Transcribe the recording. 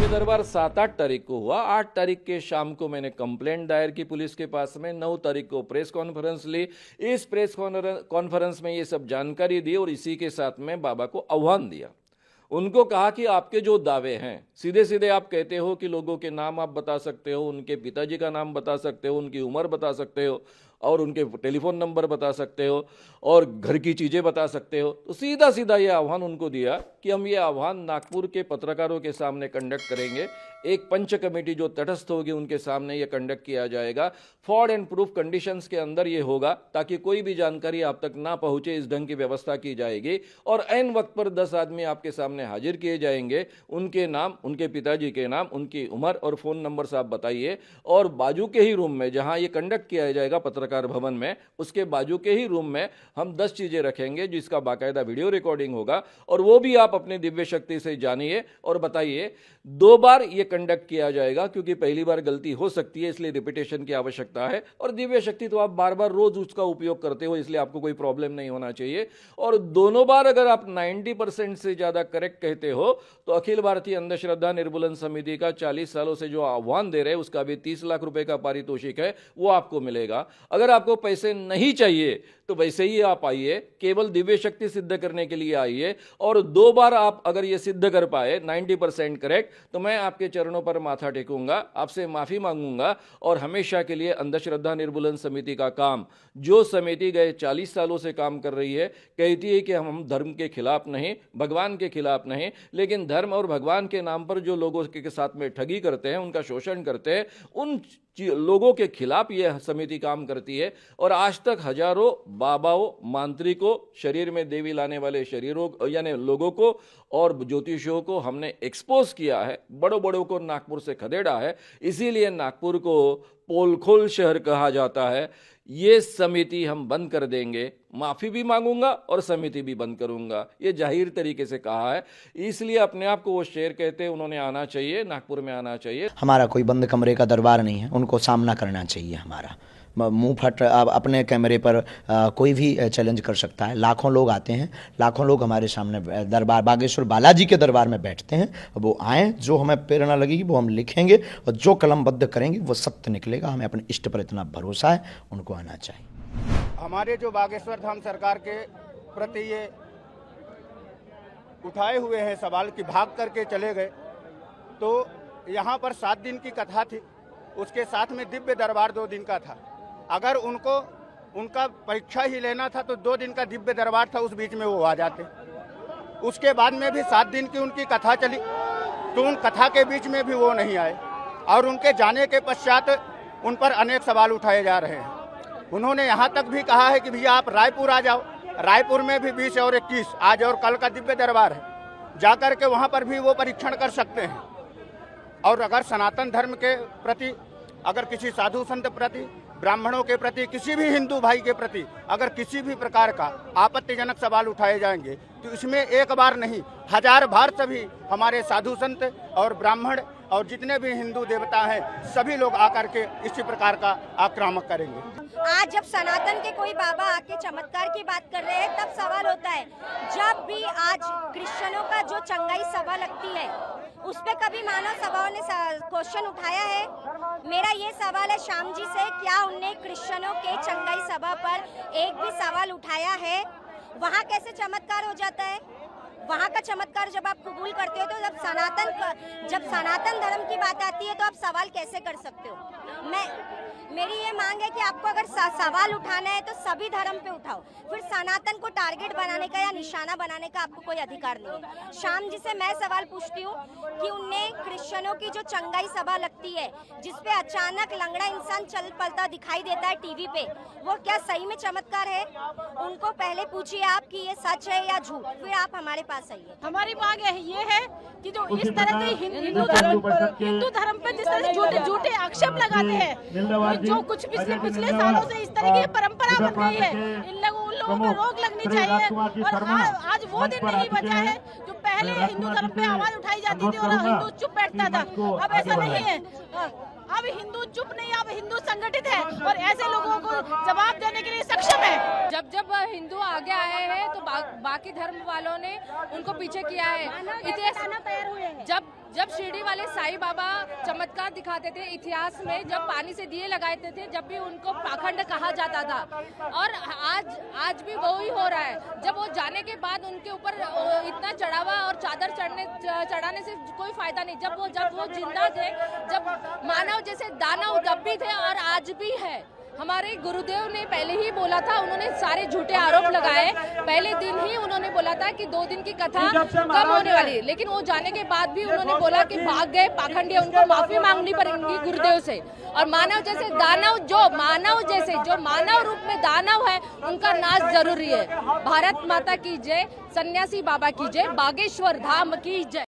दिव्य दरबार 7-8 तारीख को हुआ। 8 तारीख के शाम को मैंने कंप्लेंट दायर की पुलिस के पास में। 9 तारीख को प्रेस कॉन्फ्रेंस ली। इस प्रेस कॉन्फ्रेंस में ये सब जानकारी दी और इसी के साथ में बाबा को आह्वान दिया। उनको कहा कि आपके जो दावे हैं सीधे सीधे आप कहते हो कि लोगों के नाम आप बता सकते हो, उनके पिताजी का नाम बता सकते हो, उनकी उम्र बता सकते हो और उनके टेलीफोन नंबर बता सकते हो और घर की चीज़ें बता सकते हो। तो सीधा सीधा ये आह्वान उनको दिया कि हम ये आह्वान नागपुर के पत्रकारों के सामने कंडक्ट करेंगे। एक पंच कमेटी जो तटस्थ होगी उनके सामने ये कंडक्ट किया जाएगा। फॉर्ड एंड प्रूफ कंडीशंस के अंदर ये होगा ताकि कोई भी जानकारी आप तक ना पहुंचे, इस ढंग की व्यवस्था की जाएगी। और ऐन वक्त पर 10 आदमी आपके सामने हाजिर किए जाएंगे। उनके नाम, उनके पिताजी के नाम, उनकी उम्र और फ़ोन नंबर आप बताइए। और बाजू के ही रूम में जहां ये कंडक्ट किया जाएगा पत्रकार भवन में, उसके बाजू के ही रूम में हम 10 चीज़ें रखेंगे जिसका बाकायदा वीडियो रिकॉर्डिंग होगा और वो भी आप अपने दिव्य शक्ति से जानिए और बताइए। 2 बार ये कंडक्ट किया जाएगा क्योंकि पहली बार गलती हो सकती है, इसलिए रिपीटेशन की आवश्यकता है। और दिव्य शक्ति तो आप बार बार रोज उसका उपयोग करते हो, इसलिए आपको कोई प्रॉब्लम नहीं होना चाहिए। और दोनों बार अगर आप 90% से ज्यादा करेक्ट कहते हो तो अखिल भारतीय अंधश्रद्धा निर्मूलन समिति का 40 सालों से जो आह्वान दे रहे हैं उसका भी 30 लाख रुपए का पारितोषिक है, वो आपको मिलेगा। अगर आपको पैसे नहीं चाहिए तो वैसे ही आप आइए, केवल दिव्य शक्ति सिद्ध करने के लिए आइए। और 2 बार आप अगर ये सिद्ध कर पाए 90% करेक्ट, तो मैं आपके चरणों पर माथा टेकूंगा, आपसे माफी मांगूंगा और हमेशा के लिए अंधश्रद्धा निर्मूलन समिति का काम, जो समिति गए 40 सालों से काम कर रही है, कहती है कि हम धर्म के खिलाफ नहीं, भगवान के खिलाफ नहीं, लेकिन धर्म और भगवान के नाम पर जो लोगों के साथ में ठगी करते हैं, उनका शोषण करते हैं, उन लोगों के खिलाफ यह समिति काम करती है। और आज तक हजारों बाबाओं, मांत्रिकों, शरीर में देवी लाने वाले शरीरों यानी लोगों को और ज्योतिषियों को हमने एक्सपोज किया है, बड़ों बड़ों को नागपुर से खदेड़ा है। इसीलिए नागपुर को पोलखोल शहर कहा जाता है। ये समिति हम बंद कर देंगे, माफी भी मांगूंगा और समिति भी बंद करूंगा, ये जाहिर तरीके से कहा है। इसलिए अपने आप को वो शेर कहते हैं, उन्होंने आना चाहिए, नागपुर में आना चाहिए। हमारा कोई बंद कमरे का दरबार नहीं है, उनको सामना करना चाहिए। हमारा मुंह फट अपने कैमरे पर कोई भी चैलेंज कर सकता है। लाखों लोग आते हैं, लाखों लोग हमारे सामने दरबार बागेश्वर बालाजी के दरबार में बैठते हैं। वो आएँ, जो हमें प्रेरणा लगेगी वो हम लिखेंगे और जो कलमबद्ध करेंगे वो सत्य निकलेगा। हमें अपने इष्ट पर इतना भरोसा है, उनको आना चाहिए। हमारे जो बागेश्वर धाम सरकार के प्रति ये उठाए हुए हैं सवाल कि भाग करके चले गए, तो यहाँ पर 7 दिन की कथा थी, उसके साथ में दिव्य दरबार 2 दिन का था। अगर उनको उनका परीक्षा ही लेना था तो 2 दिन का दिव्य दरबार था, उस बीच में वो आ जाते। उसके बाद में भी 7 दिन की उनकी कथा चली, तो उन कथा के बीच में भी वो नहीं आए और उनके जाने के पश्चात उन पर अनेक सवाल उठाए जा रहे हैं। उन्होंने यहाँ तक भी कहा है कि भैया आप रायपुर आ जाओ, रायपुर में भी 20 और 21 आज और कल का दिव्य दरबार है, जाकर के वहाँ पर भी वो परीक्षण कर सकते हैं। और अगर सनातन धर्म के प्रति, अगर किसी साधु संत प्रति, ब्राह्मणों के प्रति, किसी भी हिंदू भाई के प्रति अगर किसी भी प्रकार का आपत्तिजनक सवाल उठाए जाएंगे तो इसमें एक बार नहीं 1000 बार सभी हमारे साधु संत और ब्राह्मण और जितने भी हिंदू देवता हैं सभी लोग आकर के इसी प्रकार का आक्रामक करेंगे। आज जब सनातन के कोई बाबा आके चमत्कार की बात कर रहे हैं तब सवाल होता है। जब भी आज क्रिश्चियनों का जो चंगाई सभा लगती है उस पे कभी मानव सभाओं ने क्वेश्चन उठाया है? मेरा ये सवाल है श्याम जी से, क्या उनने क्रिश्चियनों के चंगाई सभा पर एक भी सवाल उठाया है? वहाँ कैसे चमत्कार हो जाता है? वहाँ का चमत्कार जब आप कबूल करते हो तो जब सनातन धर्म की बात आती है तो आप सवाल कैसे कर सकते हो? मेरी ये मांग है कि आपको अगर सवाल उठाना है तो सभी धर्म पे उठाओ, फिर सनातन को टारगेट बनाने का या निशाना बनाने का आपको कोई अधिकार नहीं है। श्याम जी से मैं सवाल पूछती हूँ कि उनने क्रिश्चियनों की जो चंगाई सभा लगती है जिसपे अचानक लंगड़ा इंसान चल पलता दिखाई देता है टीवी पे, वो क्या सही में चमत्कार है? उनको पहले पूछिए आप कि ये सच है या झूठ, फिर आप हमारे पास आइए। हमारी मांग ये है कि जो इस तरह से हिंदू धर्म पे जिस तरह से झूठे आक्षेप लगाते हैं, जो कुछ पिछले सालों से इस तरह की परंपरा बन गई है, उन लोगों पर रोक लगनी चाहिए। और आज वो दिन नहीं बचा है जो पहले हिंदू धर्म पे आवाज उठाई जाती थी और हिंदू चुप बैठता था। अब ऐसा नहीं है, अब हिंदू चुप नहीं, अब सब हिंदू संगठित है और ऐसे लोगों को जवाब देने के लिए सक्षम है। जब जब हिंदू आगे आए हैं तो बाकी धर्म वालों ने उनको पीछे किया है। इतिहास जब शिरडी वाले साईं बाबा चमत्कार दिखाते थे, इतिहास में जब पानी से दिए लगाते थे, जब भी उनको पाखंड कहा जाता था, और आज भी वही हो रहा है। जब वो जाने के बाद उनके ऊपर इतना चढ़ावा और चादर चढ़ाने से कोई फायदा नहीं। जब वो जिंदा थे, जब मानव जैसे दानव तब भी थे और आज भी है। हमारे गुरुदेव ने पहले ही बोला था, उन्होंने सारे झूठे आरोप लगाए। पहले दिन ही उन्होंने बोला था कि 2 दिन की कथा कम होने वाली है, लेकिन वो जाने के बाद भी उन्होंने बोला कि भाग गए पाखंडी, उनको माफी मांगनी पड़ेगी गुरुदेव से। और मानव जैसे दानव, जो मानव रूप में दानव है, उनका नाश जरूरी है। भारत माता की जय, सन्यासी बाबा की जय, बागेश्वर धाम की जय।